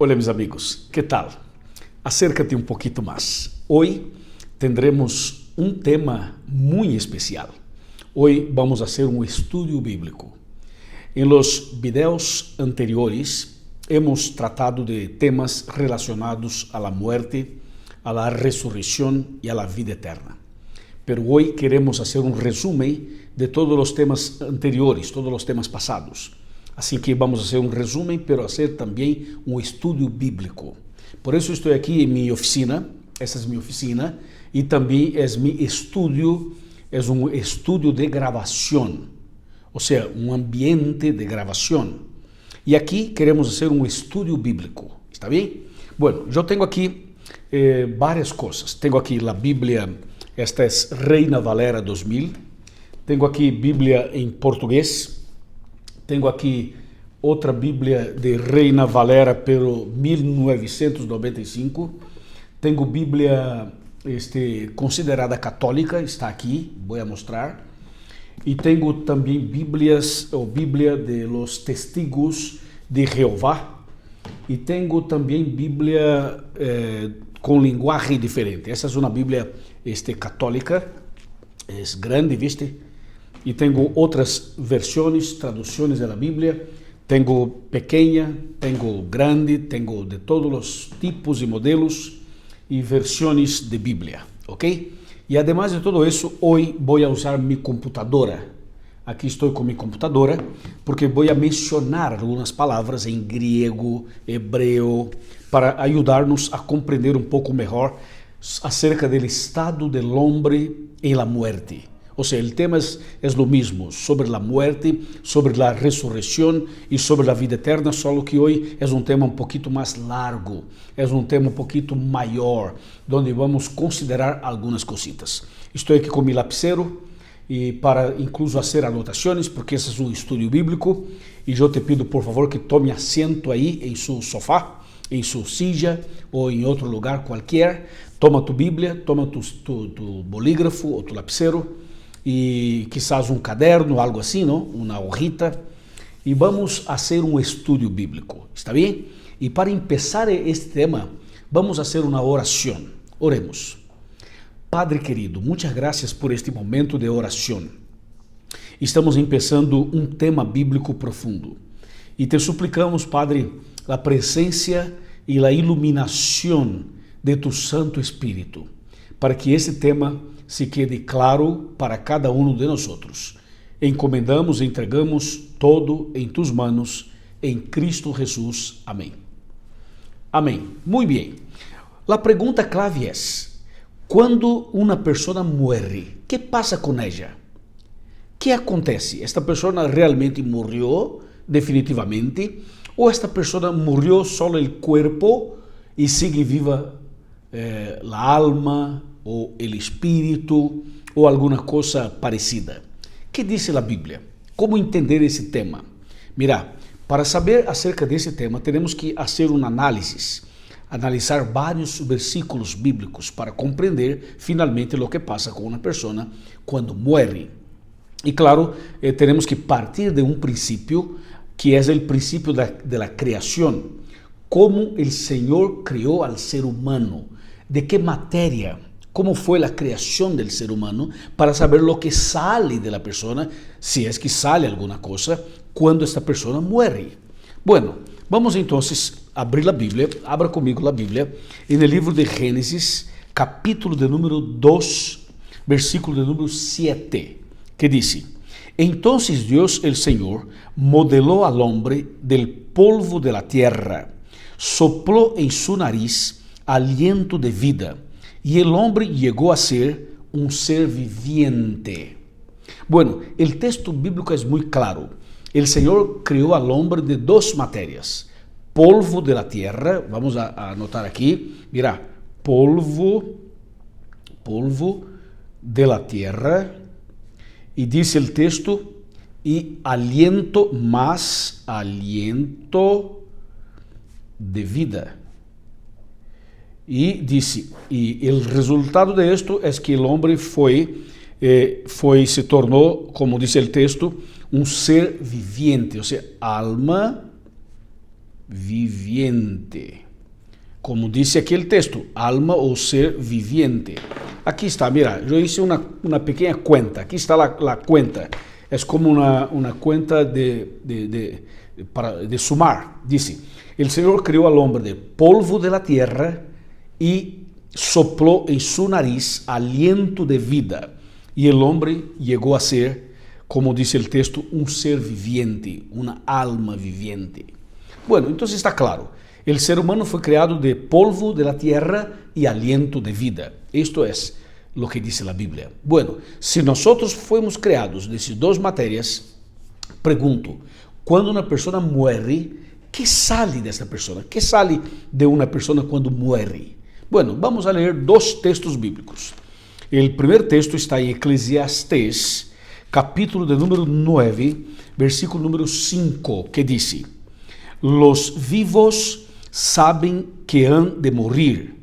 Hola mis amigos, ¿qué tal? Acércate un poquito más. Hoy tendremos un tema muy especial. Hoy vamos a hacer un estudio bíblico. En los videos anteriores hemos tratado de temas relacionados a la muerte, a la resurrección y a la vida eterna. Pero hoy queremos hacer un resumen de todos los temas anteriores, todos los temas pasados. Así que vamos a hacer un resumen, pero hacer también un estudio bíblico. Por eso estoy aquí en mi oficina, esta es mi oficina, y también es mi estudio, es un estudio de grabación, o sea, un ambiente de grabación. Y aquí queremos hacer un estudio bíblico, ¿está bien? Bueno, yo tengo aquí varias cosas. Tengo aquí la Biblia, esta es Reina Valera 2000, tengo aquí Biblia en portugués. Tengo aqui outra Bíblia de Reina Valera, pero 1995. Tenho Bíblia considerada católica, está aqui, vou mostrar. E tenho também Bíblias, ou Bíblia de los Testigos de Jeová. E tenho também Bíblia com linguagem diferente. Essa é uma Bíblia católica, é grande, viste? E tenho outras versões, traduções da Bíblia. Tenho pequena, tenho grande, tenho de todos os tipos e modelos e versões de Bíblia, ok? E además de todo isso, hoje vou usar minha computadora. Aqui estou com minha computadora porque vou mencionar algumas palavras em grego, hebreu, para ajudar-nos a compreender um pouco melhor acerca do estado do homem e la muerte. O sea, el tema es lo mismo, sobre la muerte, sobre la resurrección y sobre la vida eterna, solo que hoy es un tema un poquito más largo, es un tema un poquito mayor, donde vamos a considerar algunas cositas. Estoy aquí con mi lapicero y para incluso hacer anotaciones, porque ese es un estudio bíblico, y yo te pido por favor que tome asiento ahí en su sofá, en su silla o en otro lugar cualquier. Toma tu Biblia, toma tu bolígrafo o tu lapicero, e quizás um caderno, algo assim, não? Uma hojita, e vamos fazer um estudo bíblico, está bem? E para começar este tema, vamos fazer uma oração. Oremos. Padre querido, muitas graças por este momento de oração. Estamos começando um tema bíblico profundo e te suplicamos, Padre, a presença e a iluminação de tu Santo Espírito, para que esse tema se quede claro para cada um de nós. Encomendamos e entregamos todo em tus manos, em Cristo Jesus. Amém. Amém. Muito bem. A pergunta clave é: quando uma pessoa morre, que passa com ela? Que acontece? Esta pessoa realmente morreu definitivamente? Ou esta pessoa morreu só o corpo e sigue viva a alma, ou o espírito, ou alguma coisa parecida? Que diz a Bíblia? Como entender esse tema? Mira, para saber acerca desse tema, temos que fazer uma análise, analisar vários versículos bíblicos para compreender finalmente o que passa com uma pessoa quando morre. E claro, temos que partir de um princípio, que é o princípio da criação. Como o Senhor criou ao ser humano, de que matéria, como foi a criação do ser humano, para saber o que sale de la persona, se é que sale alguma coisa, quando esta pessoa morre. Bueno, vamos então abrir a Bíblia, abra comigo a Bíblia, no livro de Gênesis, capítulo de número 2, versículo de número 7, que diz: Entonces Dios el Señor modeló al hombre del polvo de la tierra, sopló en su nariz aliento de vida, y el hombre llegó a ser un ser viviente. Bueno, el texto bíblico es muy claro. El Señor creó al hombre de dos materias: polvo de la tierra, vamos a anotar aquí, mira, polvo de la tierra, y dice el texto, y aliento más aliento de vida. E disse, e o resultado de esto é que o homem se tornou, como diz o texto, um ser viviente, ou seja, alma, viviente. Como dice aquí el texto, alma o ser viviente. Aquí está, mira, yo hice una pequeña cuenta. Aquí está la cuenta. Es como una cuenta de sumar. Dice, el Señor creó al hombre de polvo de la tierra y sopló en su nariz aliento de vida. Y el hombre llegó a ser, como dice el texto, un ser viviente, una alma viviente. Bueno, entonces está claro. El ser humano fue creado de polvo de la tierra y aliento de vida. Esto es lo que dice la Biblia. Bueno, si nosotros fuimos creados de esas dos materias, pregunto, cuando una persona muere, ¿qué sale de esa persona? ¿Qué sale de una persona cuando muere? Bueno, vamos a leer dos textos bíblicos. El primer texto está en Eclesiastés, capítulo de número 9, versículo número 5, que dice, los vivos saben que han de morir,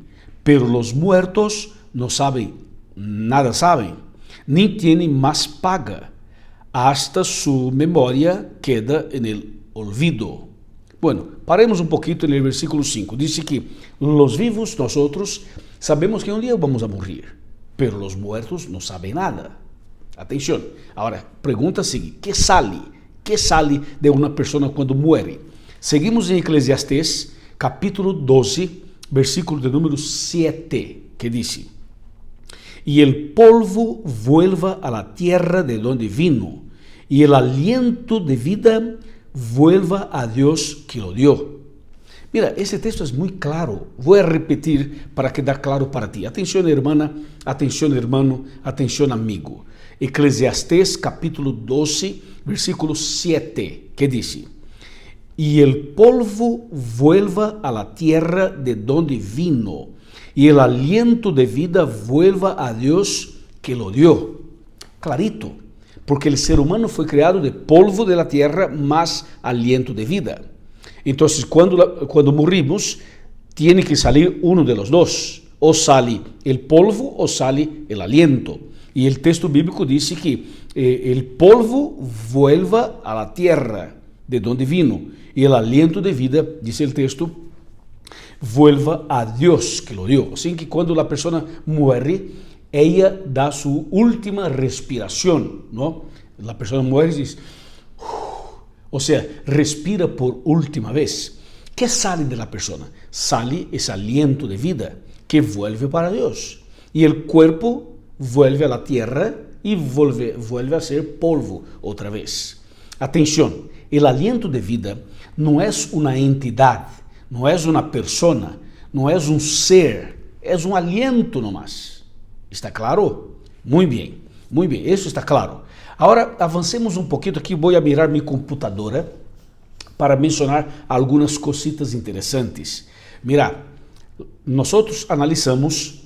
pero los muertos no saben, nada saben, ni tienen más paga, hasta su memoria queda en el olvido. Bueno, paremos un poquito en el versículo 5. Dice que los vivos, nosotros, sabemos que un día vamos a morir, pero los muertos no saben nada. Atención. Ahora, pregunta sigue, ¿qué sale? ¿Qué sale de una persona cuando muere? Seguimos en Eclesiastés, capítulo 12, versículo de número 7, que dice, y el polvo vuelva a la tierra de donde vino, y el aliento de vida vuelva a Dios que lo dio. Mira, ese texto es muy claro. Voy a repetir para quedar claro para ti. Atención, hermana, atención, hermano, atención, amigo. Eclesiastés, capítulo 12, versículo 7, que dice, y el polvo vuelva a la tierra de donde vino, y el aliento de vida vuelva a Dios que lo dio. Clarito, porque el ser humano fue creado de polvo de la tierra más aliento de vida. Entonces, cuando morimos, tiene que salir uno de los dos. O sale el polvo o sale el aliento. Y el texto bíblico dice que el polvo vuelva a la tierra de donde vino. Y el aliento de vida, dice el texto, vuelva a Dios que lo dio. Así que cuando la persona muere, ella da su última respiración, ¿no? La persona muere y dice, o sea, respira por última vez. ¿Qué sale de la persona? Sale ese aliento de vida que vuelve para Dios. Y el cuerpo vuelve a la tierra y vuelve a ser polvo otra vez. Atención, el aliento de vida no es una entidad, no es una persona, no es un ser, es un aliento nomás. ¿Está claro? Muy bien, eso está claro. Ahora avancemos un poquito aqui, voy a mirar mi computadora para mencionar algunas cositas interesantes. Mira, nosotros analizamos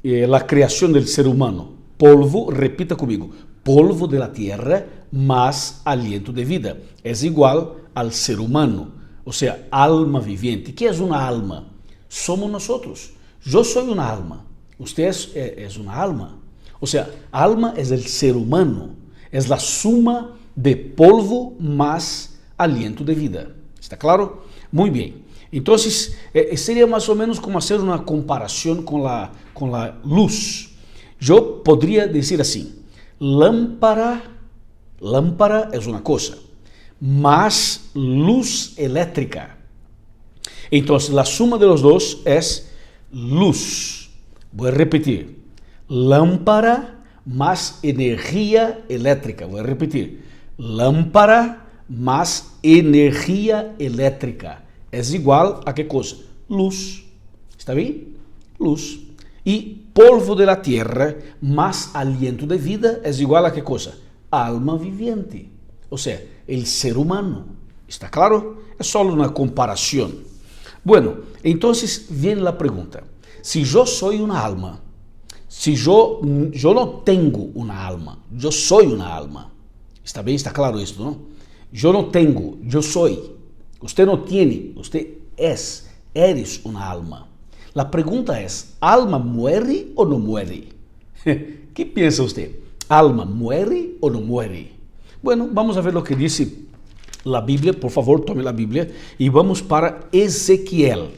la creación del ser humano. Polvo, repita conmigo, polvo de la tierra más aliento de vida. Es igual al ser humano, o sea, alma viviente. ¿Qué es una alma? Somos nosotros. Yo soy una alma. Usted es una alma. O sea, alma es el ser humano. Es la suma de polvo más aliento de vida. ¿Está claro? Muy bien. Entonces, sería más o menos como hacer una comparación con la luz. Yo podría decir así, lámpara es una cosa, más luz eléctrica. Entonces, la suma de los dos es luz. Voy a repetir, lámpara más energía eléctrica. Voy a repetir, lámpara más energía eléctrica es igual a ¿qué cosa? Luz. ¿Está bien? Luz. Y polvo de la tierra más aliento de vida es igual a ¿qué cosa? Alma viviente. O sea, el ser humano. ¿Está claro? Es solo una comparación. Bueno, entonces viene la pregunta. Si yo soy una alma, si yo no tengo una alma, yo soy una alma. ¿Está bien? ¿Está claro esto, no? Yo no tengo, yo soy. Usted no tiene, usted eres una alma. La pregunta es, ¿alma muere o no muere? ¿Qué piensa usted? ¿Alma muere o no muere? Bueno, vamos a ver lo que dice a Bíblia, por favor, tome a Bíblia e vamos para Ezequiel.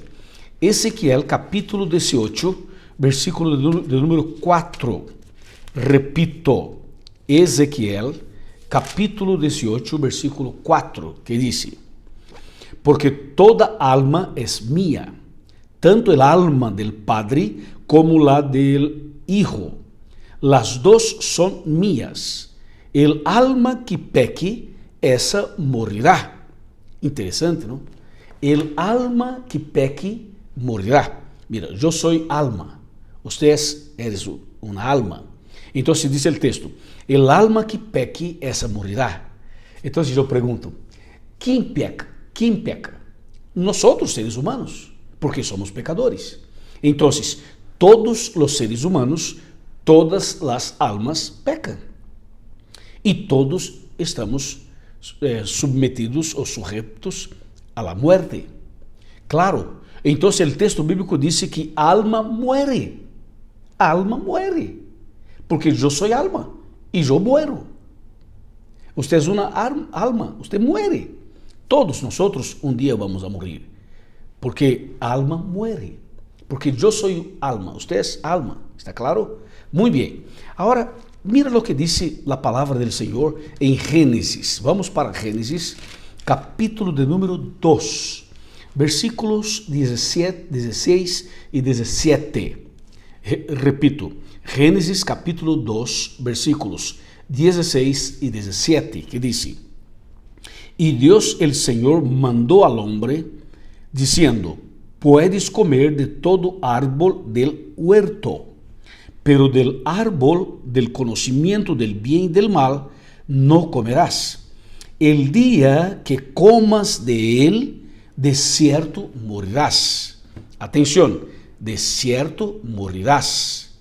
Ezequiel, capítulo 18, versículo de número 4. Repito, Ezequiel, capítulo 18, versículo 4, que diz: porque toda alma es mía, tanto el alma del Padre como la del Hijo. Las dos son mías. El alma que peque, essa morirá. Interessante, não? El alma que peque, morirá. Mira, eu sou alma. Ustedes eres uma alma. Então, diz o texto: el alma que peque, essa morirá. Então, eu pergunto: quem peca? Quem peca? Nós outros seres humanos, porque somos pecadores. Então, todos os seres humanos, todas as almas pecam. E todos estamos submetidos ou sujeitos a la muerte. Claro, então o texto bíblico diz que alma muere. Alma muere. Porque eu sou alma e eu muero. Você é uma alma, você muere. Todos nós um dia vamos a morrer. Porque alma muere. Porque eu sou alma, você é alma. ¿Está claro? Muito bem. Agora, mira o que diz a palavra do Senhor em Gênesis. Vamos para Gênesis, capítulo de número 2, versículos 17, 16 e 17. Repito, Gênesis capítulo 2, versículos 16 e 17, que diz: e Deus el Senhor mandou al hombre, diciendo: puedes comer de todo árbol del huerto, pero del árbol del conocimiento del bien y del mal no comerás. El día que comas de él, de cierto morirás. Atención, de cierto morirás.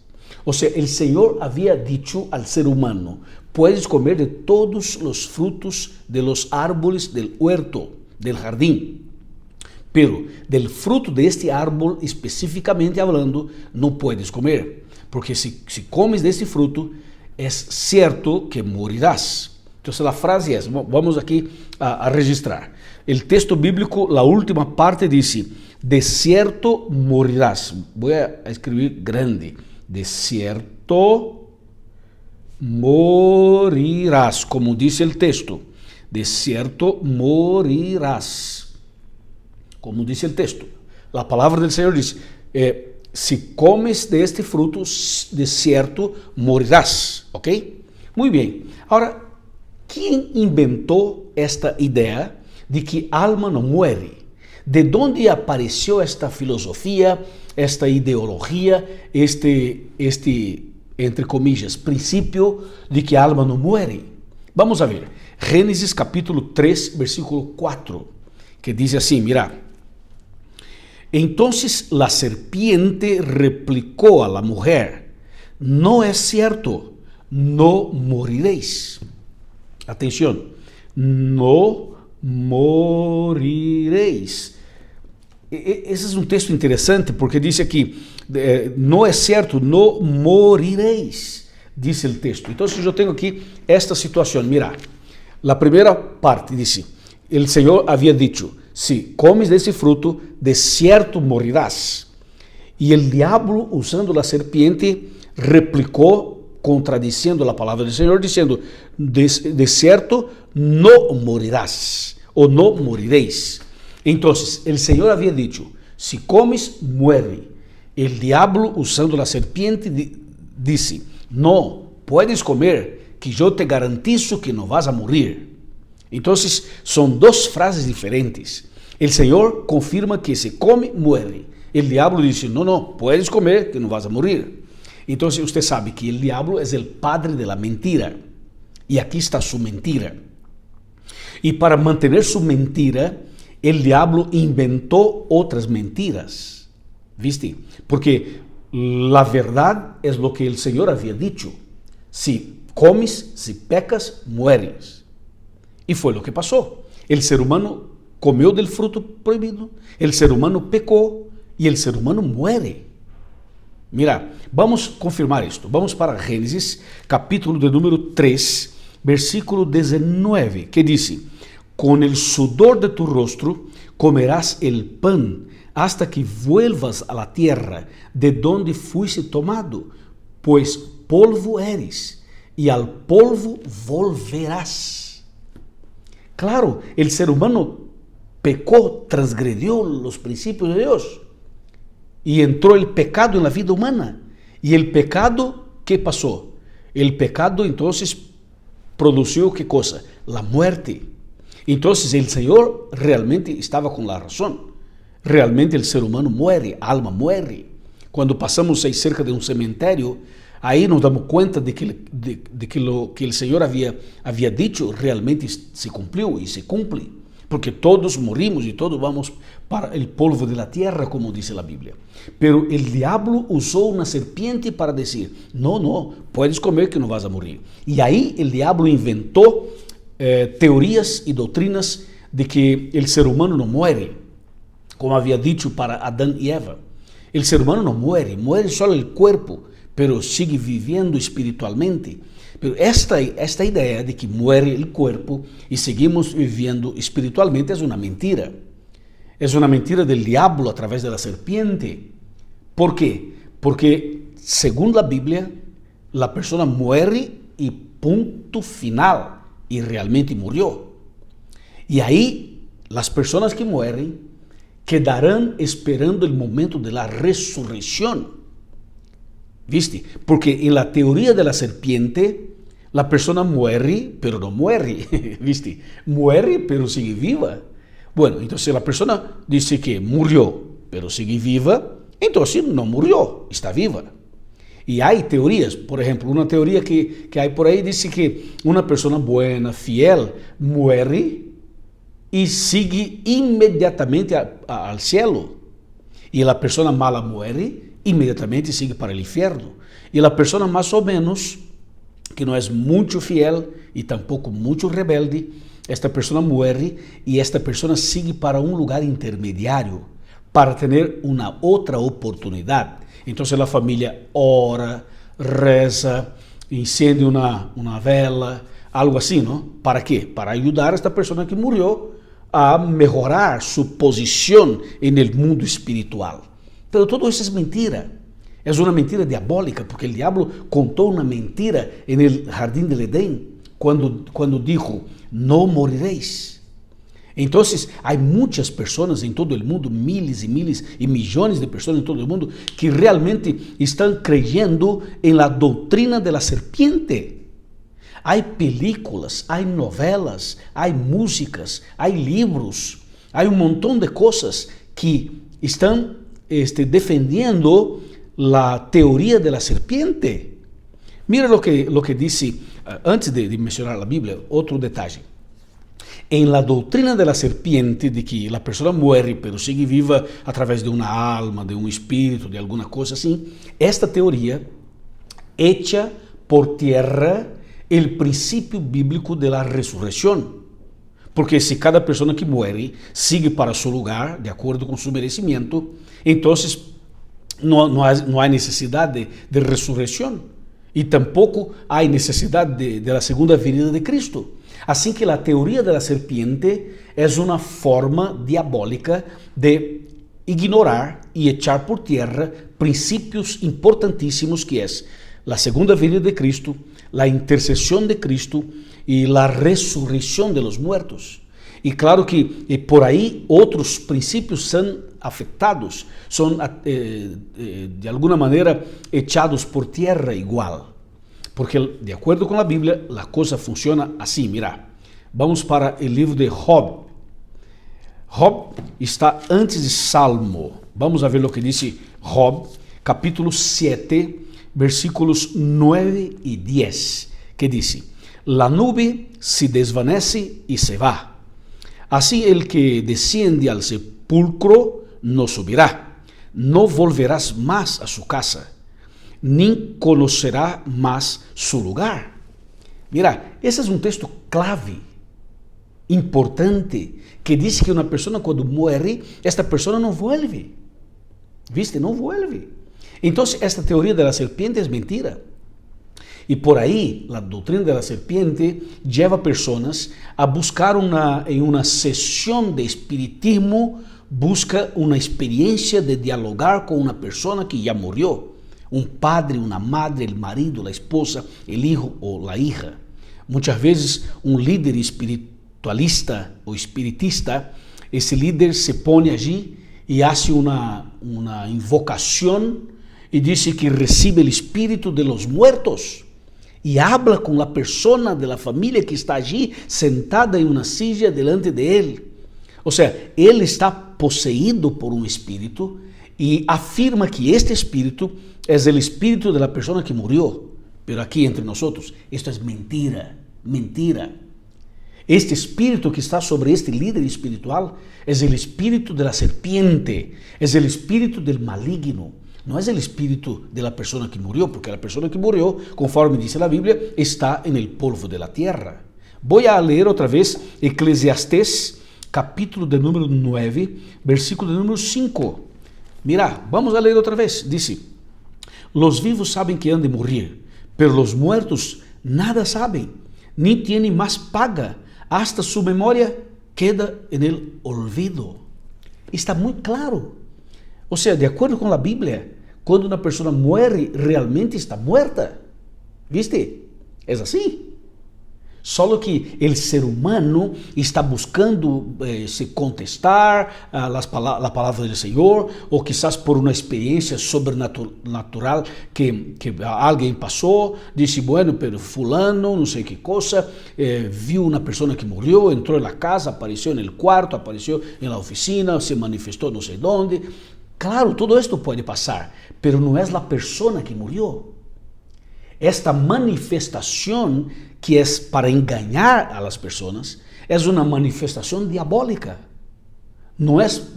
O sea, el Señor había dicho al ser humano: puedes comer de todos los frutos de los árboles del huerto, del jardín. Pero del fruto de este árbol, específicamente hablando, no puedes comer. Porque si comes de este fruto, es cierto que morirás. Entonces la frase es, vamos aquí a registrar. El texto bíblico, la última parte dice: de cierto morirás. Voy a escribir grande. De cierto morirás, como dice el texto. De cierto morirás, como dice el texto. La palabra del Señor dice: si comes de este fruto, de cierto morirás. ¿Ok? Muy bien. Ahora, ¿quién inventó esta idea de que alma no muere? ¿De dónde apareció esta filosofía, esta ideología, este entre comillas, princípio de que alma no muere? Vamos a ver. Gênesis capítulo 3, versículo 4, que diz assim, mira: entonces la serpiente replicó a la mujer: no es cierto, no moriréis. Atención, no moriréis. Esse é um texto interessante porque diz aqui: não é certo, não moriréis, diz o texto. Então, eu tenho aqui esta situação. Mira, a primeira parte diz: o Senhor havia dito: si comes desse fruto, de cierto morirás. E o diabo, usando a serpiente, replicou, contradiciendo a palavra do Senhor, dizendo: de cierto no morirás, ou no moriréis. Então, o Senhor havia dito: si comes, muere. El diablo, usando a serpiente, disse: no, puedes comer, que eu te garantizo que não vas a morir. Então, são duas frases diferentes. O Senhor confirma que se come, muere. O diablo disse: no, no, puedes comer, que não vas a morir. Então, você sabe que o diablo é o padre de la mentira. E aqui está sua mentira. E para manter sua mentira, o diablo inventou outras mentiras. ¿Viste? Porque la verdade é o que o Senhor havia dicho: si comes, si pecas, mueres. E foi o que passou. O ser humano comeu del fruto proibido, o ser humano pecou e o ser humano muere. Mira, vamos confirmar isto. Vamos para Gênesis, capítulo de número 3, versículo 19, que diz: con el sudor de tu rostro comerás el pan hasta que vuelvas a la tierra de donde fuiste tomado, pues polvo eres y al polvo volverás. Claro, el ser humano pecó, transgredió los principios de Dios y entró el pecado en la vida humana. Y el pecado, ¿qué pasó? El pecado entonces produjo ¿qué cosa? La muerte. Entonces el Señor realmente estaba con la razón. Realmente el ser humano muere, alma muere. Cuando pasamos ahí cerca de un cementerio, ahí nos damos cuenta de que lo que el Señor había dicho realmente se cumplió y se cumple. Porque todos morimos y todos vamos para el polvo de la tierra, como dice la Biblia. Pero el diablo usó una serpiente para decir, no, puedes comer que no vas a morir. Y ahí el diablo inventó teorías y doctrinas de que el ser humano no muere, como había dicho para Adán y Eva. El ser humano no muere, muere solo el cuerpo, pero sigue viviendo espiritualmente. Pero esta idea de que muere el cuerpo y seguimos viviendo espiritualmente es una mentira. Es una mentira del diablo a través de la serpiente. ¿Por qué? Porque según la Biblia, la persona muere y punto final. Y realmente murió. Y ahí las personas que mueren quedarán esperando el momento de la resurrección. ¿Viste? Porque en la teoría de la serpiente, la persona muere, pero no muere. ¿Viste? Muere, pero sigue viva. Bueno, entonces la persona dice que murió, pero sigue viva, entonces no murió, está viva. Y hay teorías, por ejemplo, una teoría que hay por ahí dice que una persona buena, fiel, muere y sigue inmediatamente al cielo. Y la persona mala muere, inmediatamente sigue para el infierno. Y la persona más o menos, que no es mucho fiel y tampoco mucho rebelde, esta persona muere y esta persona sigue para un lugar intermediario, para tener una otra oportunidad. Entonces la familia ora, reza, enciende una vela, algo así, ¿no? ¿Para qué? Para ayudar a esta persona que murió a mejorar su posición en el mundo espiritual. Pero todo eso es mentira. Es una mentira diabólica, porque el diablo contó una mentira en el jardín del Edén, cuando dijo, no moriréis. Entonces, hay muchas personas en todo el mundo, miles y miles y millones de personas en todo el mundo, que realmente están creyendo en la doctrina de la serpiente. Hay películas, hay novelas, hay músicas, hay libros, hay un montón de cosas que están defendiendo la teoría de la serpiente. Mira lo que dice, antes de mencionar la Biblia, otro detalle. En la doctrina de la serpiente, de que la persona muere, pero sigue viva a través de una alma, de un espíritu, de alguna cosa así, esta teoría echa por tierra el principio bíblico de la resurrección. Porque si cada persona que muere sigue para su lugar, de acuerdo con su merecimiento, entonces no hay necesidad de resurrección. Y tampoco hay necesidad de la segunda venida de Cristo. Así que la teoría de la serpiente es una forma diabólica de ignorar y echar por tierra principios importantísimos que es la segunda venida de Cristo, la intercesión de Cristo y la resurrección de los muertos. Y claro que por ahí otros principios son afectados, son de alguna manera echados por tierra igual. Porque de acuerdo con la Biblia, la cosa funciona así. Mira, vamos para el libro de Job. Job está antes de Salmo. Vamos a ver lo que dice Job, capítulo 7, versículos 9 y 10, que dice, la nube se desvanece y se va. Así el que desciende al sepulcro no subirá, no volverás más a su casa, ni conocerá más su lugar. Mira, ese es un texto clave, importante, que dice que una persona cuando muere, esta persona no vuelve. ¿Viste? No vuelve. Entonces, esta teoría de la serpiente es mentira. Y por ahí, la doctrina de la serpiente lleva a personas a buscar en una sesión de espiritismo, busca una experiencia de dialogar con una persona que ya murió. Un padre, una madre, el marido, la esposa, el hijo o la hija. Muchas veces un líder espiritualista o espiritista, ese líder se pone allí y hace una invocación y dice que recibe el espíritu de los muertos y habla con la persona de la familia que está allí sentada en una silla delante de él. O sea, él está poseído por un espíritu y afirma que este espíritu es el espíritu de la persona que murió. Pero aquí entre nosotros, esto es mentira, mentira. Este espíritu que está sobre este líder espiritual es el espíritu de la serpiente, es el espíritu del maligno. No es el espíritu de la persona que murió, porque la persona que murió, conforme dice la Biblia, está en el polvo de la tierra. Voy a leer otra vez Eclesiastés, capítulo de número 9, versículo de número 5. Mira, vamos a leer otra vez. Dice: los vivos saben que han de morir, pero los muertos nada saben, ni tienen más paga, hasta su memoria queda en el olvido. Está muy claro. O sea, de acuerdo con la Biblia, cuando una persona muere, realmente está muerta. ¿Viste? Es así. Solo que el ser humano está buscando se contestar la palabra del Señor, o quizás por una experiencia sobrenatural que alguien pasó, dice, bueno, pero fulano, no sé qué cosa, vio una persona que murió, entró en la casa, apareció en el cuarto, apareció en la oficina, se manifestó no sé dónde. Claro, todo esto puede pasar, pero no es la persona que murió. Esta manifestación que es para engañar a las personas es una manifestación diabólica. No es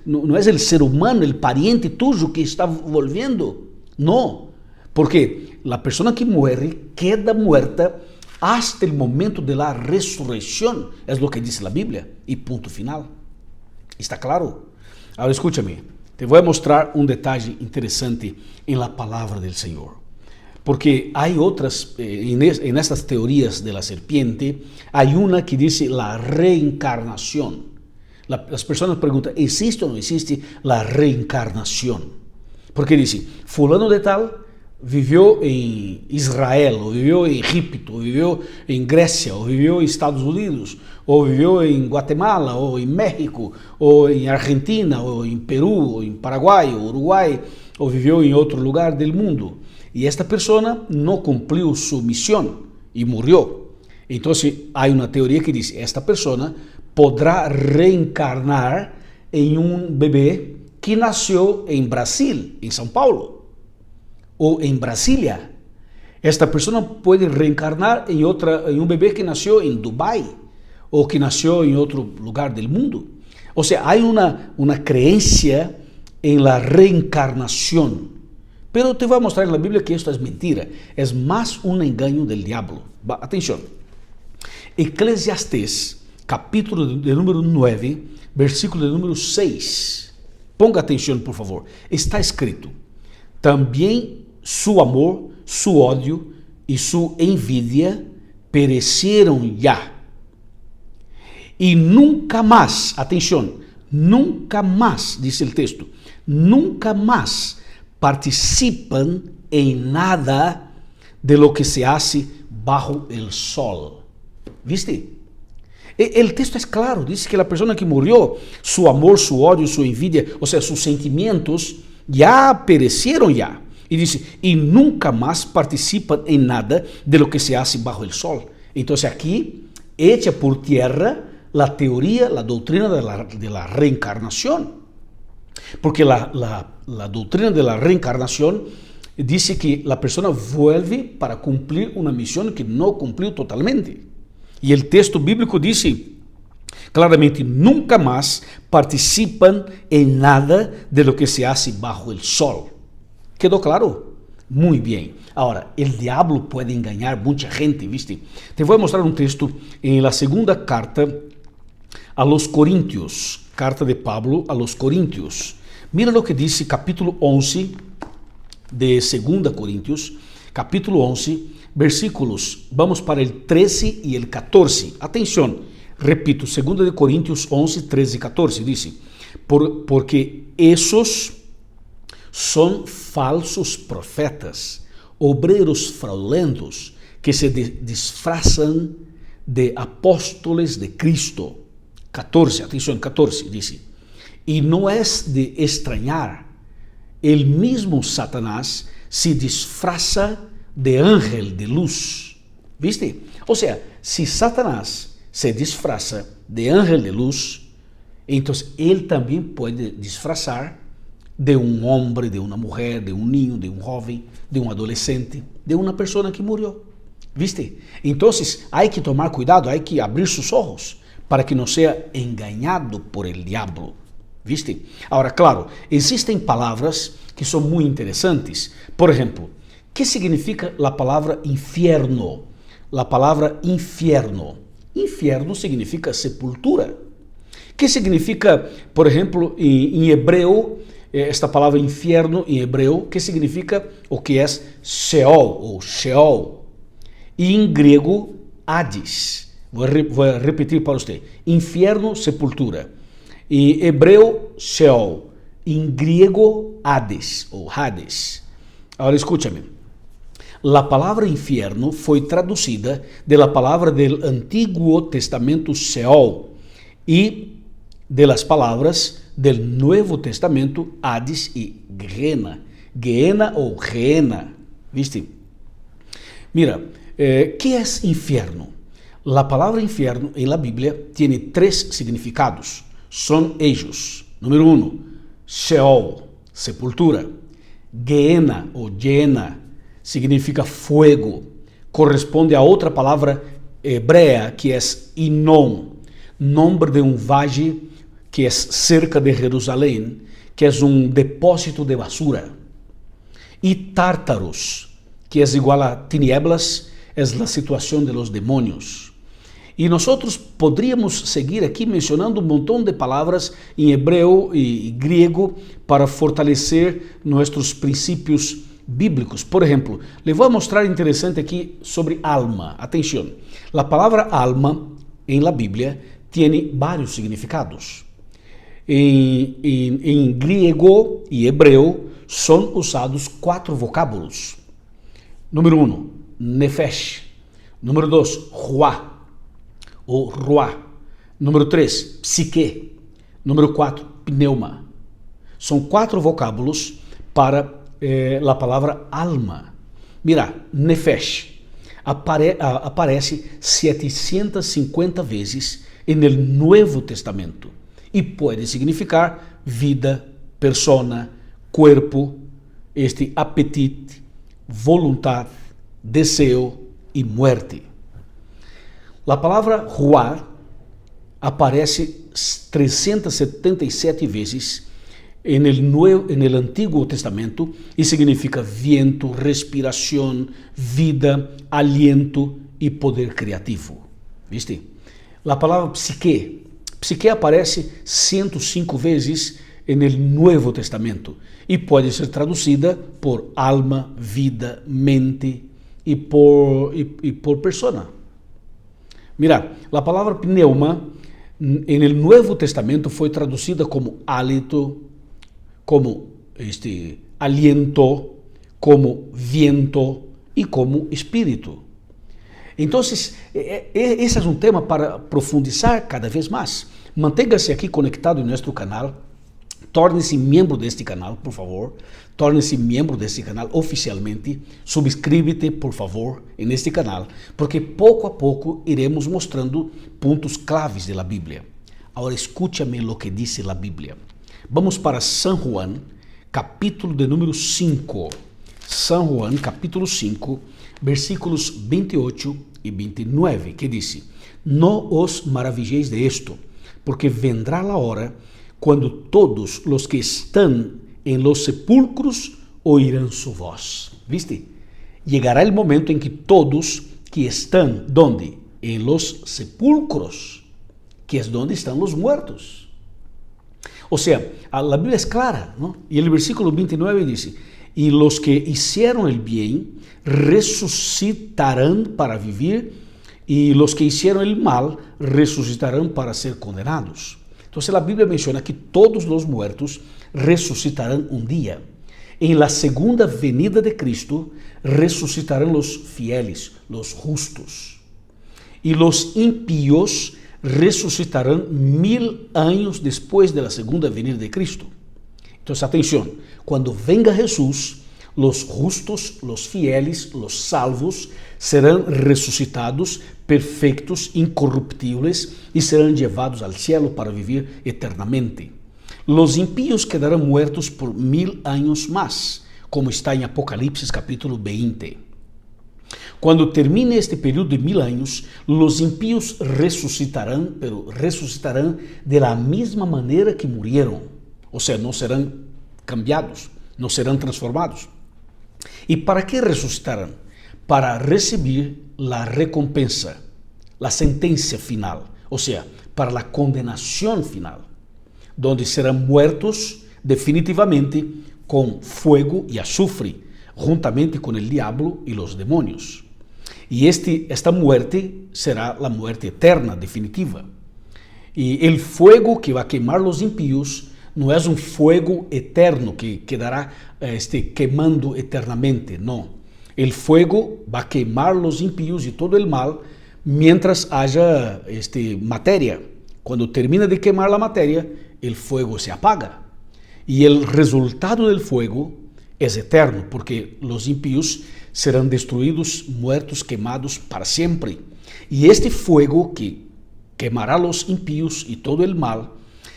el ser humano, el pariente tuyo que está volviendo. No, porque la persona que muere queda muerta hasta el momento de la resurrección. Es lo que dice la Biblia y punto final. ¿Está claro? Ahora escúchame, te voy a mostrar un detalle interesante en la palabra del Señor. Porque hay otras, en estas teorías de la serpiente, hay una que dice la reencarnación. Las personas preguntan, ¿existe o no existe la reencarnación? Porque dice, fulano de tal vivió en Israel, o vivió en Egipto, o vivió en Grecia, o vivió en Estados Unidos, o vivió en Guatemala, o en México, o en Argentina, o en Perú, o en Paraguay, o Uruguay, o vivió en otro lugar del mundo. Y esta persona no cumplió su misión y murió. Entonces hay una teoría que dice, esta persona podrá reencarnar en un bebé que nació en Brasil, en São Paulo, o en Brasilia. Esta persona puede reencarnar en un bebé que nació en Dubái, o que nació en otro lugar del mundo. O sea, hay una creencia en la reencarnación. Pero te voy a mostrar en la Biblia que esto es mentira, es más un engaño del diablo. Atención, Eclesiastés, capítulo de número 9, versículo de número 6. Ponga atención, por favor. Está escrito, también su amor, su odio y su envidia perecieron ya. Y nunca más, atención, nunca más, dice el texto, nunca más participan en nada de lo que se hace bajo el sol. ¿Viste? El texto es claro, dice que la persona que murió, su amor, su odio, su envidia, o sea, sus sentimientos ya perecieron ya. Y dice, y nunca más participan en nada de lo que se hace bajo el sol. Entonces aquí echa por tierra la teoría, la doctrina de la reencarnación. Porque la doctrina de la reencarnación dice que la persona vuelve para cumplir una misión que no cumplió totalmente. Y el texto bíblico dice claramente, nunca más participan en nada de lo que se hace bajo el sol. ¿Quedó claro? Muy bien. Ahora, el diablo puede engañar mucha gente, ¿viste? Te voy a mostrar un texto en la segunda carta a los Corintios, carta de Pablo a los Corintios. Mira lo que dice capítulo 11 de 2 Corintios, capítulo 11, versículos, vamos para el 13 y el 14. Atención, repito, 2 de Coríntios 11, 13 y 14, dice, porque esos son falsos profetas, obreros fraudulentos, que se disfrazan de apóstoles de Cristo. 14, atención, 14, dice, y no es de extrañar, el mismo Satanás se disfraza de ángel de luz. ¿Viste? O sea, si Satanás se disfraza de ángel de luz, entonces él también puede disfrazar de un hombre, de una mujer, de un niño, de un joven, de un adolescente, de una persona que murió. ¿Viste? Entonces hay que tomar cuidado, hay que abrir sus ojos para que no sea engañado por el diablo. ¿Viste? Ahora, claro, existen palabras que son muy interesantes. Por ejemplo, ¿qué significa la palabra infierno? La palabra infierno. Infierno significa sepultura. ¿Qué significa, por ejemplo, en hebreo, esta palabra infierno en hebreo, qué significa o qué es Sheol o Sheol? Y en griego, Hades. Voy a repetir para usted. Infierno, sepultura. En hebreo, Sheol. En griego, Hades o Hades. Ahora escúchame. La palabra infierno fue traducida de la palabra del Antiguo Testamento Sheol y de las palabras del Nuevo Testamento Hades y Gehenna. Gehenna o Gehenna. ¿Viste? Mira, ¿qué es infierno? La palabra infierno en la Biblia tiene 3 significados. Son ellos. Número 1, Sheol, sepultura. Gehenna o Gehenna significa fuego. Corresponde a otra palabra hebrea que es Hinnom, nombre de un valle que es cerca de Jerusalén, que es un depósito de basura. Y Tártaros, que es igual a tinieblas, es la situación de los demonios. Y nosotros podríamos seguir aquí mencionando un montón de palabras en hebreo y griego para fortalecer nuestros principios bíblicos. Por ejemplo, le voy a mostrar interesante aquí sobre alma. Atención, la palabra alma en la Biblia tiene varios significados. En griego y hebreo son usados 4 vocábulos. Número 1, nefesh. Número 2, ruah o ruah. Número 3, psique. Número 4, pneuma. São 4 vocábulos para a palavra alma. Mira, nefesh aparece 750 vezes no Novo Testamento e pode significar vida, persona, cuerpo, apetite, voluntad, deseo e muerte. A palavra ruah aparece 377 vezes no Antigo Testamento e significa viento, respiração, vida, aliento e poder criativo. ¿Viste? A palavra psique aparece 105 vezes no Novo Testamento e pode ser traduzida por alma, vida, mente e por persona. Mira, a palavra pneuma no Novo Testamento foi traduzida como hálito, como aliento, como viento e como espírito. Então, esse é um tema para profundizar cada vez mais. Mantenha-se aqui conectado em nosso canal. Torne-se membro deste canal, por favor. Torne-se membro deste canal oficialmente. Subscríbete, por favor, neste canal, porque pouco a pouco iremos mostrando pontos claves da Bíblia. Agora, escúchame o que diz a Bíblia. Vamos para San Juan, capítulo de número 5. San Juan, capítulo 5, versículos 28 e 29, que diz: No os maravilléis de esto, porque vendrá la hora quando todos os que estão em los sepulcros oirão su voz. ¿Viste? Llegará el momento en que todos que están, ¿dónde? En los sepulcros, que es donde están los muertos. O sea, la Biblia es clara, ¿no? Y el versículo 29 dice: y los que hicieron el bien resucitarán para vivir, y los que hicieron el mal resucitarán para ser condenados. Entonces la Biblia menciona que todos los muertos resucitarán un día. En la segunda venida de Cristo resucitarán los fieles, los justos. Y los impíos resucitarán 1000 años después de la segunda venida de Cristo. Entonces, atención, cuando venga Jesús, los justos, los fieles, los salvos, serán resucitados, perfectos, incorruptibles, y serán llevados al cielo para vivir eternamente. Los impíos quedarán muertos por 1000 años más, como está en Apocalipsis capítulo 20. Cuando termine este periodo de 1000 años, los impíos resucitarán, pero resucitarán de la misma manera que murieron. O sea, no serán cambiados, no serán transformados. ¿Y para qué resucitarán? Para recibir la recompensa, la sentencia final, o sea, para la condenación final, donde serán muertos definitivamente con fuego y azufre, juntamente con el diablo y los demonios. Y esta muerte será la muerte eterna, definitiva. Y el fuego que va a quemar los impíos no es un fuego eterno que quedará quemando eternamente, no. El fuego va a quemar los impíos y todo el mal mientras haya materia. Cuando termina de quemar la materia, el fuego se apaga. Y el resultado del fuego es eterno, porque los impíos serán destruidos, muertos, quemados para siempre. Y este fuego que quemará a los impíos y todo el mal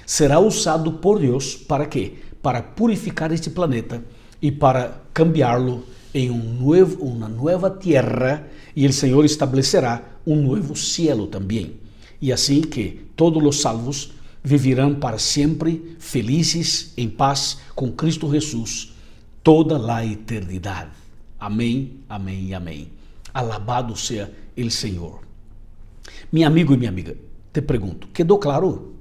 será usado por Dios ¿para qué? Para purificar este planeta y para cambiarlo en una nueva tierra, y el Señor establecerá un nuevo cielo también. Y así que todos los salvos vivirán para siempre felices, en paz con Cristo Jesús, toda la eternidad. Amén, amén y amén. Alabado sea el Señor. Mi amigo y mi amiga, te pregunto, ¿quedó claro?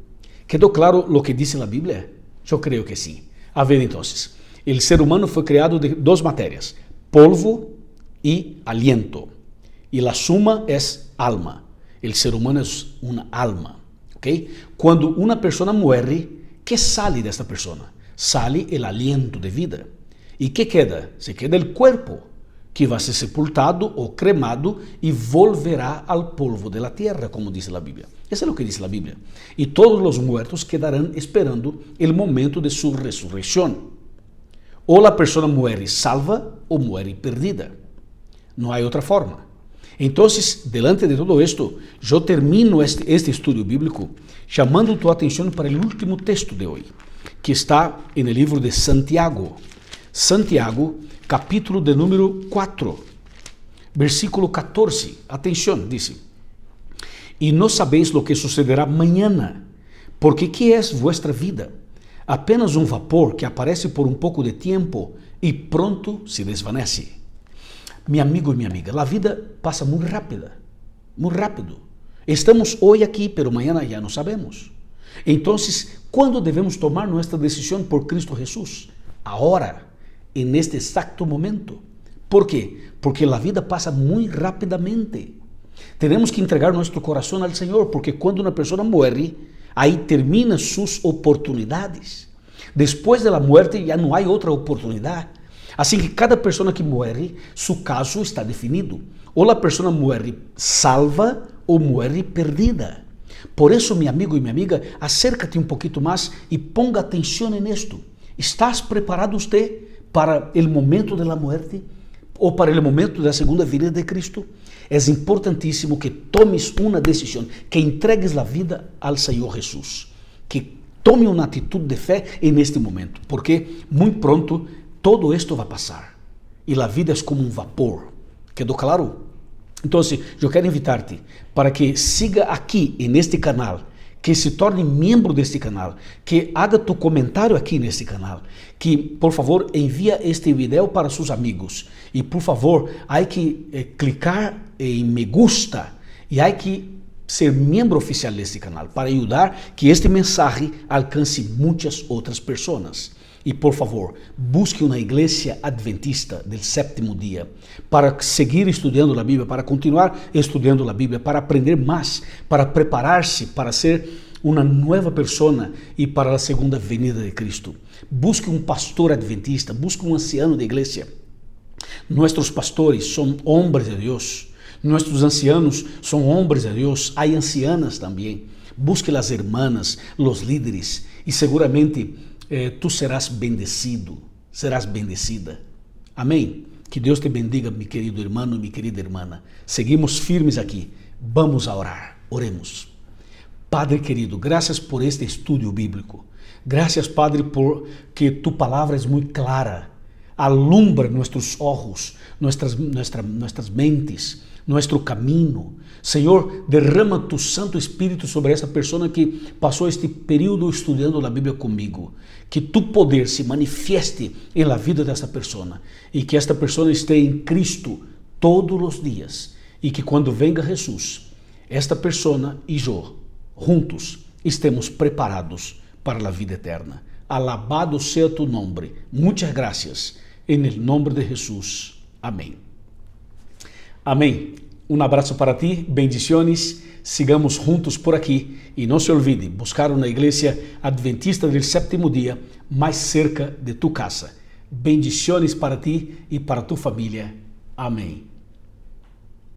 ¿Quedó claro lo que dice la Biblia? Yo creo que sí. A ver entonces, el ser humano fue creado de dos materias, polvo y aliento. Y la suma es alma. El ser humano es una alma. ¿Okay? Cuando una persona muere, ¿qué sale de esta persona? Sale el aliento de vida. ¿Y qué queda? Se queda el cuerpo, que va a ser sepultado o cremado y volverá al polvo de la tierra, como dice la Biblia. Eso es lo que dice la Biblia. Y todos los muertos quedarán esperando el momento de su resurrección. O la persona muere salva o muere perdida. No hay otra forma. Entonces, delante de todo esto, yo termino este estudio bíblico llamando tu atención para el último texto de hoy, que está en el libro de Santiago. Santiago, capítulo de número 4, versículo 14. Atención, dice: y no sabéis lo que sucederá mañana, porque ¿qué es vuestra vida? Apenas un vapor que aparece por un poco de tiempo y pronto se desvanece. Mi amigo y mi amiga, la vida pasa muy rápida, muy rápido. Estamos hoy aquí, pero mañana ya no sabemos. Entonces, ¿cuándo debemos tomar nuestra decisión por Cristo Jesús? Ahora, en este exacto momento. ¿Por qué? Porque la vida pasa muy rápidamente. Tenemos que entregar nuestro corazón al Señor, porque cuando una persona muere, ahí terminan sus oportunidades. Después de la muerte ya no hay otra oportunidad. Así que cada persona que muere, su caso está definido. O la persona muere salva o muere perdida. Por eso, mi amigo y mi amiga, acércate un poquito más y ponga atención en esto. ¿Estás preparado usted para el momento de la muerte o para el momento de la segunda venida de Cristo? Es importantísimo que tomes una decisión, que entregues la vida al Señor Jesús, que tome una actitud de fe en este momento, porque muy pronto todo esto va a pasar y la vida es como un vapor. ¿Quedó claro? Entonces, yo quiero invitarte para que siga aquí en este canal, que se torne miembro de este canal, que haga tu comentario aquí en este canal, que por favor envía este video para sus amigos y por favor hay que clicar en me gusta y hay que ser miembro oficial de este canal para ayudar que este mensaje alcance muchas otras personas. E, por favor, busque uma igreja adventista do sétimo dia para seguir estudando a Bíblia, para continuar estudando a Bíblia, para aprender mais, para preparar-se para ser uma nova pessoa e para a segunda venida de Cristo. Busque um pastor adventista, busque um anciano de igreja. Nossos pastores são homens de Deus. Nossos ancianos são homens de Deus. Há ancianas também. Busque as hermanas, os líderes e seguramente tu serás bendecido, serás bendecida. Amém? Que Deus te bendiga, meu querido irmão e minha querida irmã. Seguimos firmes aqui. Vamos a orar. Oremos. Padre querido, graças por este estudo bíblico. Graças, Padre, por que tu palavra é muito clara. Alumbra nossos olhos, nossas mentes, nosso caminho. Senhor, derrama tu Santo Espírito sobre essa pessoa que passou este período estudando a Bíblia comigo. Que tu poder se manifeste em la vida dessa pessoa e que esta pessoa esteja em Cristo todos os dias e que quando venga Jesus, esta pessoa e eu, juntos, estemos preparados para a vida eterna. Alabado seja tu nome. Muitas graças. Em nome de Jesus. Amém. Amém. Um abraço para ti, bendiciones, sigamos juntos por aqui e não se olvide, buscar uma igreja adventista do sétimo dia mais cerca de tu casa. Bendiciones para ti e para tu família. Amém.